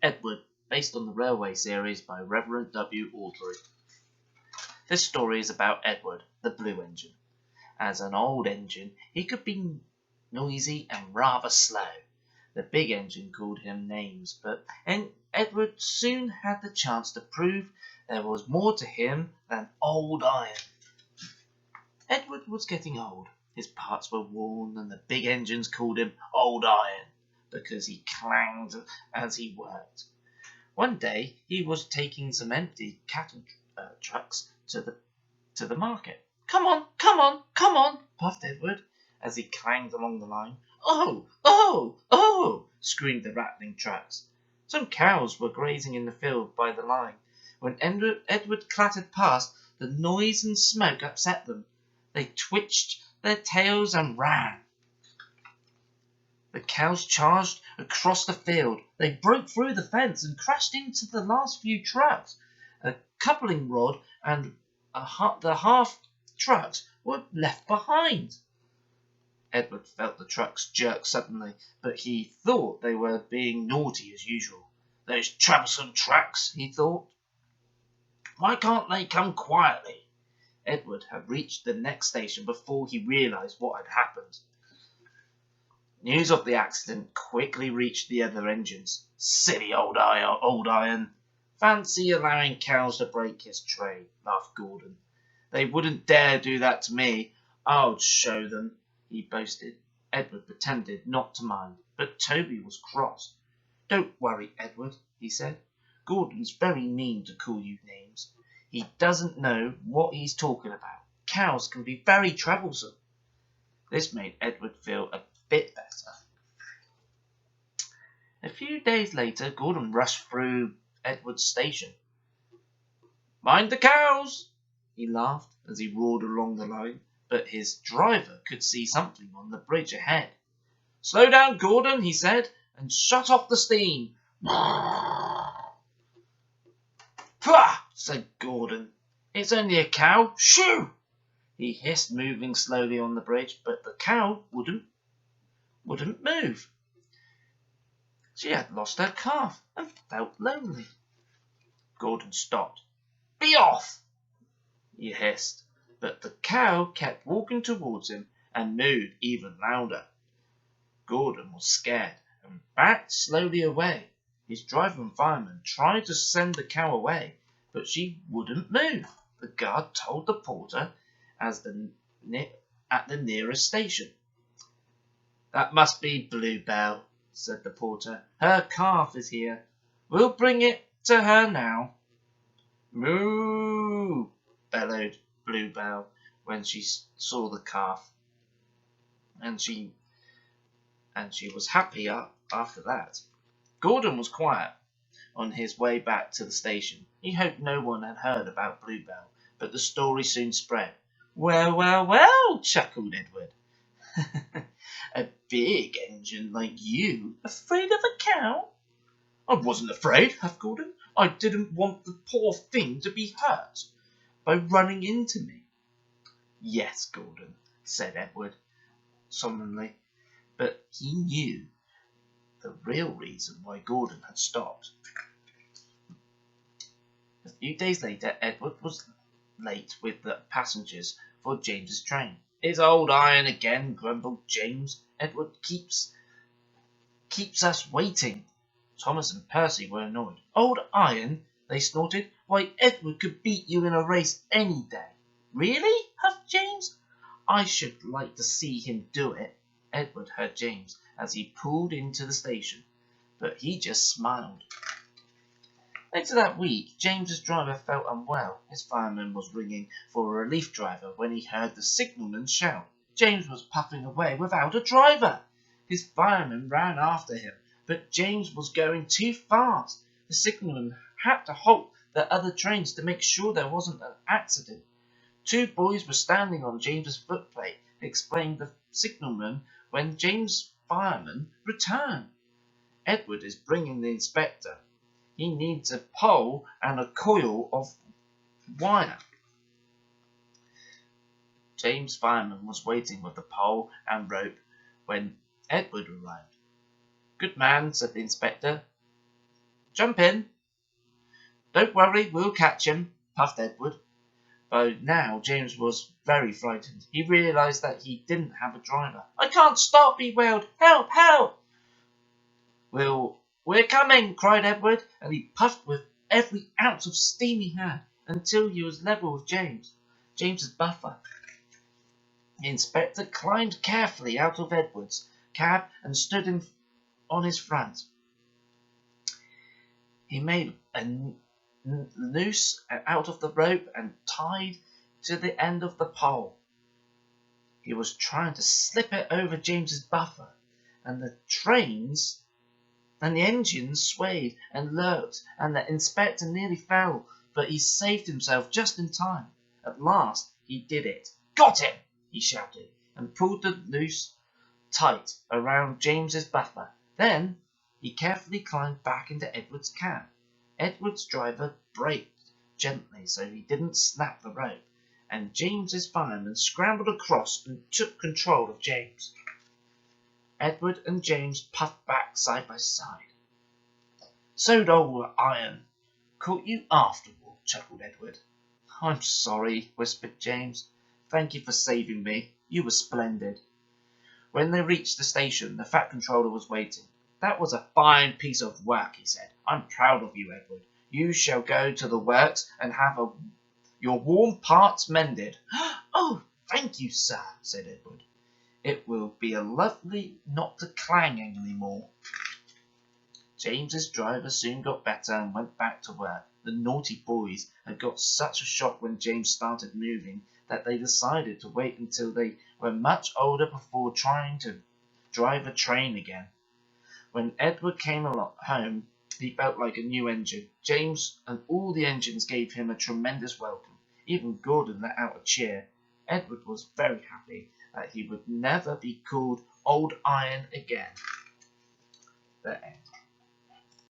Edward, based on the Railway series by Reverend W. Awdry. This story is about Edward, the Blue Engine. As an old engine, he could be noisy and rather slow. The big engine called him names, but Edward soon had the chance to prove there was more to him than old iron. Edward was getting old. His parts were worn, and the big engines called him Old Iron because he clanged as he worked. One day he was taking some empty cattle trucks to the market. "Come on, come on, come on," puffed Edward as he clanged along the line. "Oh, oh, oh," screamed the rattling trucks. Some cows were grazing in the field by the line. When Edward clattered past, the noise and smoke upset them. They twitched their tails and ran. The cows charged across the field. They broke through the fence and crashed into the last few trucks. A coupling rod and the half trucks were left behind. Edward felt the trucks jerk suddenly, but he thought they were being naughty as usual. "Those troublesome trucks," he thought. "Why can't they come quietly?" Edward had reached the next station before he realized what had happened. News of the accident quickly reached the other engines. "Silly old iron. Fancy allowing cows to break his train," laughed Gordon. "They wouldn't dare do that to me. I'll show them," he boasted. Edward pretended not to mind, but Toby was cross. "Don't worry, Edward," he said. "Gordon's very mean to call you names. He doesn't know what he's talking about. Cows can be very troublesome." This made Edward feel a bit better. A few days later, Gordon rushed through Edward's station. "Mind the cows!" he laughed as he roared along the line, but his driver could see something on the bridge ahead. "Slow down, Gordon," he said, "and shut off the steam." "Pah!" said Gordon. "It's only a cow. Shoo!" he hissed, moving slowly on the bridge, but the cow wouldn't move. She had lost her calf and felt lonely. Gordon stopped. "Be off!" he hissed, but the cow kept walking towards him and mooed even louder. Gordon was scared and backed slowly away. His driver and fireman tried to send the cow away, but she wouldn't move. The guard told the porter at the nearest station. "That must be Bluebell," said the porter. "Her calf is here. We'll bring it to her now." "Moo!" bellowed Bluebell when she saw the calf, and she was happy after that. Gordon was quiet on his way back to the station. He hoped no one had heard about Bluebell, but the story soon spread. "Well, well, well," chuckled Edward. "A big engine like you afraid of a cow?" "I wasn't afraid," huffed Gordon. "I didn't want the poor thing to be hurt by running into me." "Yes, Gordon," said Edward solemnly, but he knew the real reason why Gordon had stopped. A few days later, Edward was late with the passengers for James's train. "It's old iron again," grumbled James. "Edward keeps us waiting." Thomas and Percy were annoyed. "Old iron?" they snorted. "Why, Edward could beat you in a race any day." "Really?" huffed James. "I should like to see him do it." Edward heard James as he pulled into the station, but he just smiled. Later that week, James's driver felt unwell. His fireman was ringing for a relief driver when he heard the signalman shout. James was puffing away without a driver. His fireman ran after him, but James was going too fast. The signalman had to halt the other trains to make sure there wasn't an accident. Two boys were standing on James's footplate, explained the signalman when James' fireman returned. "Edward is bringing the inspector. He needs a pole and a coil of wire." James' fireman was waiting with the pole and rope when Edward arrived. "Good man," said the inspector. Jump in." "Don't worry, we'll catch him," puffed Edward. By now James was very frightened. He realised that he didn't have a driver. "I can't stop," he wailed. "Help! Help!" "We're coming!" cried Edward, and he puffed with every ounce of steam he had until he was level with James's buffer. The inspector climbed carefully out of Edward's cab and stood on his front. He made a noose out of the rope and tied to the end of the pole. He was trying to slip it over James's buffer, and the engines swayed and lurched, and the inspector nearly fell, but he saved himself just in time. At last he did it. "Got him!" he shouted, and pulled the noose tight around James's buffer. Then he carefully climbed back into Edward's cab. Edward's driver braked gently so he didn't snap the rope, and James's fireman scrambled across and took control of James. Edward and James puffed back side by side. "So'd old Iron caught you after all," chuckled Edward. "I'm sorry," whispered James. "Thank you for saving me. You were splendid." When they reached the station, the Fat Controller was waiting. "That was a fine piece of work," he said. "I'm proud of you, Edward. You shall go to the works and have your warm parts mended." "Oh, thank you, sir," said Edward. "It will be a lovely not to clang any more." James's driver soon got better and went back to work. The naughty boys had got such a shock when James started moving that they decided to wait until they were much older before trying to drive a train again. When Edward came home, he felt like a new engine. James and all the engines gave him a tremendous welcome. Even Gordon let out a cheer. Edward was very happy that he would never be called Old Iron again. The end.